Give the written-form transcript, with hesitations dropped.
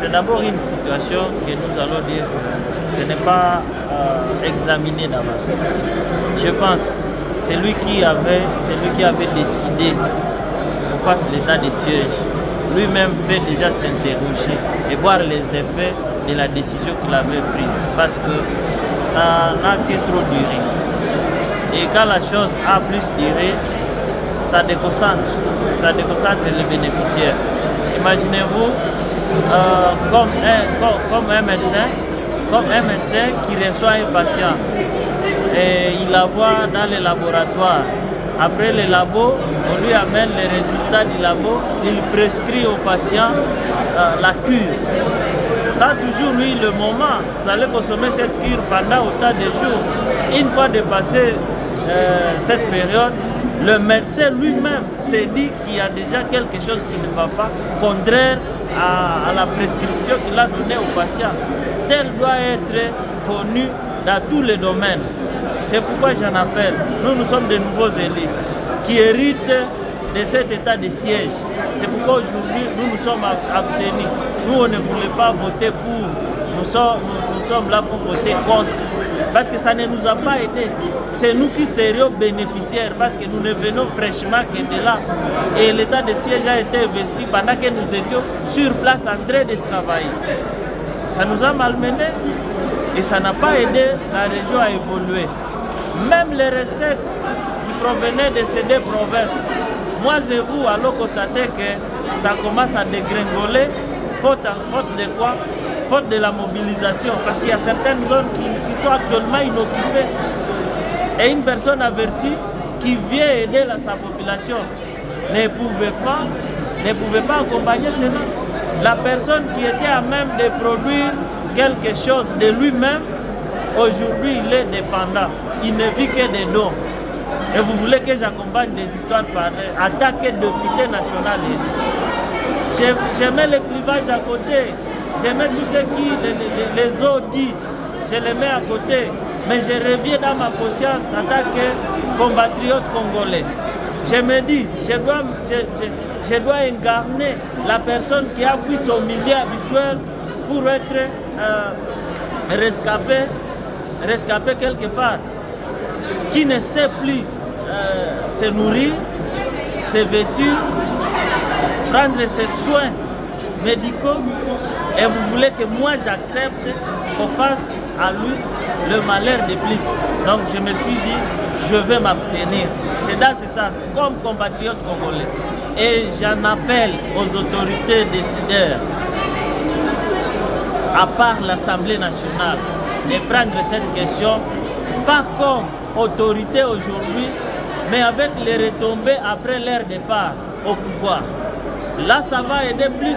c'est d'abord une situation que nous allons dire, ce n'est pas examiné d'avance. Je pense, c'est lui qui avait décidé qu'on fasse l'état de siège. Lui-même peut déjà s'interroger et voir les effets de la décision qu'il avait prise, parce que ça n'a que trop duré. Et quand la chose a plus duré, ça déconcentre les bénéficiaires. Imaginez-vous comme un médecin qui reçoit un patient et il la voit dans les laboratoires. Après le labo, on lui amène les résultats du labo, il prescrit au patient la cure. Ça toujours lui le moment, vous allez consommer cette cure pendant autant de jours. Une fois dépassé cette période, le médecin lui-même s'est dit qu'il y a déjà quelque chose qui ne va pas, contraire à la prescription qu'il a donnée au patient. Tel doit être connu dans tous les domaines. C'est pourquoi j'en appelle. Nous sommes de nouveaux élus qui héritent de cet état de siège. C'est pourquoi aujourd'hui nous sommes abstenus. Nous on ne voulait pas voter pour. Nous sommes là pour voter contre. Parce que ça ne nous a pas aidés. C'est nous qui serions bénéficiaires parce que nous ne venons fraîchement que de là. Et l'état de siège a été investi pendant que nous étions sur place en train de travailler. Ça nous a malmenés et ça n'a pas aidé la région à évoluer. Même les recettes qui provenaient de ces deux provinces, moi et vous allons constater que ça commence à dégringoler, faute de quoi? Faute de la mobilisation, parce qu'il y a certaines zones qui sont actuellement inoccupées. Et une personne avertie qui vient aider sa population ne pouvait pas accompagner cela. La personne qui était à même de produire quelque chose de lui-même, aujourd'hui il est dépendant. Il ne vit que des dons. Et vous voulez que j'accompagne des histoires pareilles, attaquer le député national. J'aimais le clivage à côté. J'aimais tout ce qui les autres disent. Je les mets à côté. Mais je reviens dans ma conscience en tant que compatriote congolais. Je me dis, je dois incarner la personne qui a pris son milieu habituel pour être rescapé quelque part, qui ne sait plus se nourrir, se vêtir, prendre ses soins médicaux, et vous voulez que moi j'accepte qu'on fasse à lui le malheur de plus. Donc je me suis dit, je vais m'abstenir. C'est dans ce sens, comme compatriote congolais. Et j'en appelle aux autorités décideurs, à part l'Assemblée nationale, de prendre cette question, pas comme autorité aujourd'hui, mais avec les retombées après leur départ au pouvoir. Là, ça va aider plus